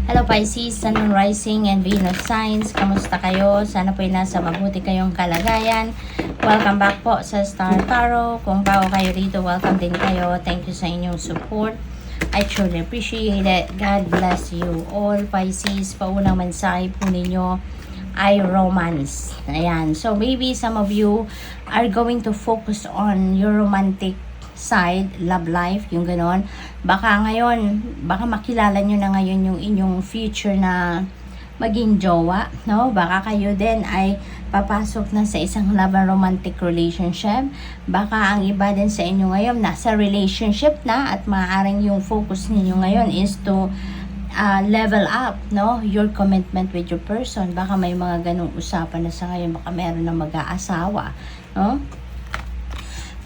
Hello Pisces, Sun, Moon, Rising, and Venus signs. Kamusta kayo? Sana po'y nasa mabuti kayong kalagayan. Welcome back po sa Star Tarot. Kung bago kayo dito, welcome din kayo. Thank you sa inyong support. I truly appreciate it. God bless you all, Pisces. Paunang mensahe po ninyo ay romance. Ayan. So maybe some of you are going to focus on your romantic side, love life, yung ganon. Baka ngayon, baka makilala nyo na ngayon yung inyong future na maging jowa, no? Baka kayo din ay papasok na sa isang love and romantic relationship. Baka ang iba din sa inyo ngayon nasa relationship na at maaaring yung focus ninyo ngayon is to level up, no? Your commitment with your person. Baka may mga ganong usapan na sa ngayon, baka meron na mag-aasawa, no?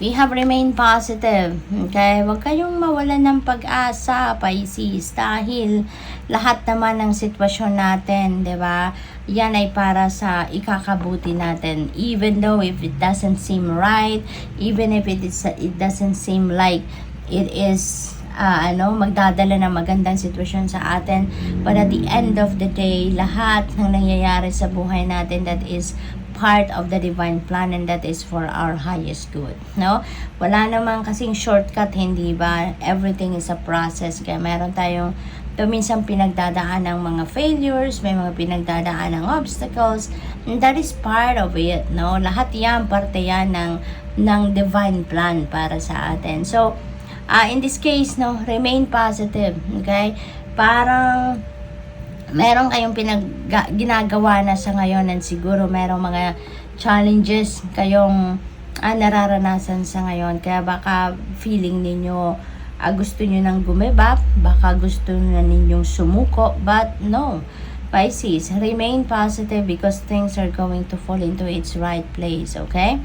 We have remained positive. Okay? Huwag kayong mawalan ng pag-asa, Pisces, dahil lahat naman ng sitwasyon natin, 'di ba? Yan ay para sa ikakabuti natin. Even though if it doesn't seem right, even if it doesn't seem like it is magdadala ng magandang sitwasyon sa atin, but at the end of the day, lahat ng nangyayari sa buhay natin, that is part of the divine plan and that is for our highest good, no? Wala namang kasing shortcut, hindi ba? Everything is a process. Kaya meron tayong minsan pinagdadaan ng mga failures, may mga pinagdadaan ng obstacles, and that is part of it, no? Lahat yan, parte yan ng divine plan para sa atin. So, in this case, no, remain positive, okay? Parang meron kayong ginagawa na sa ngayon and siguro merong mga challenges kayong nararanasan sa ngayon. Kaya baka feeling ninyo gusto nyo nang gumibap, baka gusto na ninyong sumuko, but no. Pisces, remain positive because things are going to fall into its right place, okay?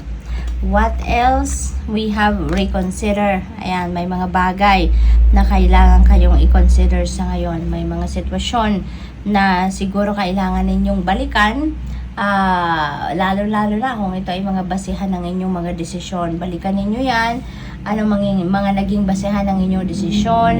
What else? We have reconsider. Ayan, may mga bagay na kailangan kayong i-consider sa ngayon. May mga sitwasyon na siguro kailangan ninyong balikan. Lalo-lalo na kung ito ay mga basihan ng inyong mga desisyon. Balikan ninyo yan. Ano mga naging basihan ng inyong desisyon.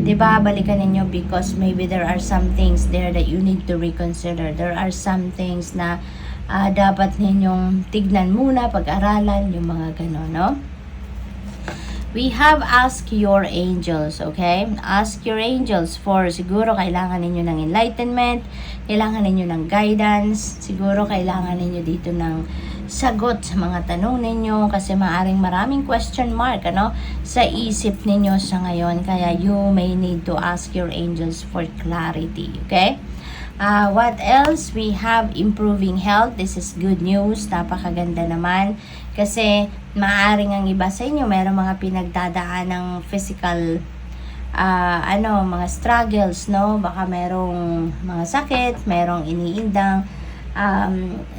Diba? Balikan ninyo because maybe there are some things there that you need to reconsider. There are some things na dapat ninyong tignan muna, pag-aralan, yung mga gano'n, no? We have ask your angels, okay? Ask your angels for siguro kailangan ninyo ng enlightenment, kailangan ninyo ng guidance, siguro kailangan ninyo dito ng sagot sa mga tanong ninyo kasi maaring maraming question mark, sa isip ninyo sa ngayon. Kaya you may need to ask your angels for clarity, okay? What else? We have improving health. This is good news. Napakaganda naman. Kasi maaaring ang iba sa inyo, mayroong mga pinagdadaan ng physical, mga struggles, no? Baka merong mga sakit, merong iniindang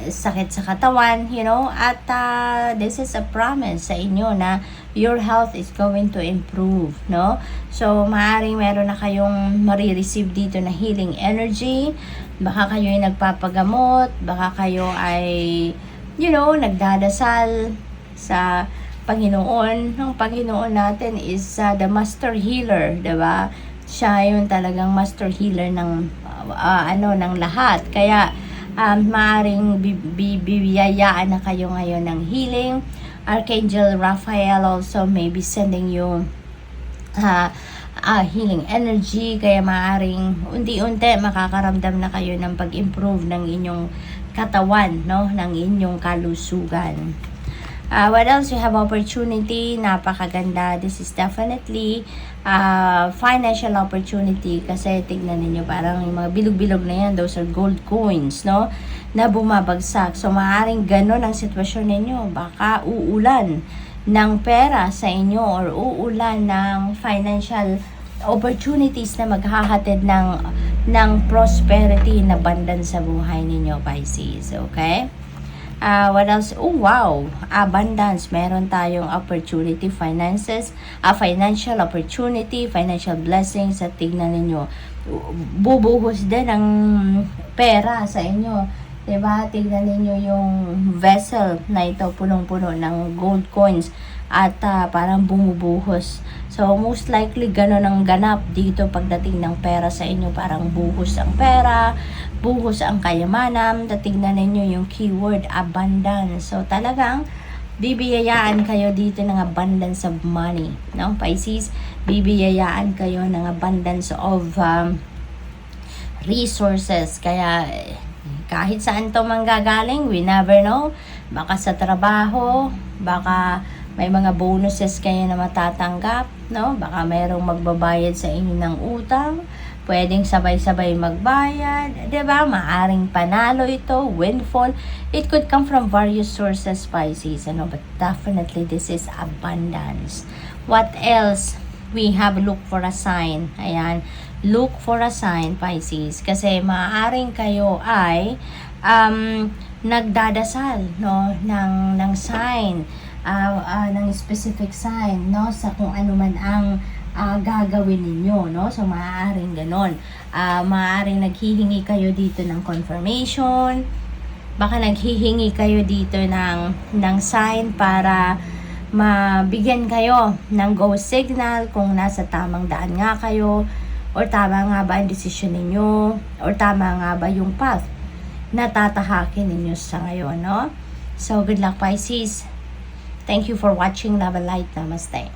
sakit sa katawan, at this is a promise sa inyo na your health is going to improve, no? So, maaaring meron na kayong marireceive dito na healing energy, baka kayo ay nagpapagamot, baka kayo ay, nagdadasal sa Panginoon. Ang Panginoon natin is the master healer, diba? Siya yung talagang master healer ng lahat. Kaya, maaring bibiyayaan na kayo ngayon ng healing. Archangel Raphael also may be sending you healing energy. Kaya maaring unti-unti makakaramdam na kayo ng pag-improve ng inyong katawan, no? Ng inyong kalusugan. What else? You have opportunity. Napakaganda. This is definitely financial opportunity. Kasi tignan ninyo, parang yung mga bilog-bilog na yan, those are gold coins, no? Na bumabagsak. So, maaaring ganun ang sitwasyon ninyo. Baka uulan ng pera sa inyo or uulan ng financial opportunities na maghahatid ng prosperity na bandan sa buhay ninyo, Pisces. Okay? What else? Oh, wow! Abundance. Meron tayong opportunity, finances, financial opportunity, financial blessings. At tignan ninyo, bubuhos din ng pera sa inyo. Diba? Tignan ninyo yung vessel na ito, punong-puno ng gold coins at parang bumubuhos. So, most likely, ganun ang ganap dito pagdating ng pera sa inyo. Parang buhos ang pera, buhos ang kayamanan. Tignan ninyo yung keyword, abundance. So, talagang bibiyayaan kayo dito ng abundance of money. No? Pisces, bibiyayaan kayo ng abundance of resources. Kaya, kahit saan to manggagaling, we never know. Baka sa trabaho, baka may mga bonuses kayo na matatanggap, no? Baka mayroong magbabayad sa inyo ng utang, pwedeng sabay-sabay magbayad, 'di ba? Maaring panalo ito, windfall. It could come from various sources, Pisces, ano? But definitely this is abundance. What else? We have look for a sign. Ayan, look for a sign, Pisces, kasi maaaring kayo ay nagdadasal, no, ng sign, ng specific sign, no, sa kung ano man ang gagawin ninyo, no. So maaaring ganon, maaaring naghihingi kayo dito ng confirmation, baka naghihingi kayo dito ng sign para mabigyan kayo ng go signal kung nasa tamang daan nga kayo, or tama nga ba ang desisyon ninyo, or tama nga ba yung path na tatahakin ninyo sa ngayon, no? So, good luck, Pisces. Thank you for watching. Love and light. Namaste.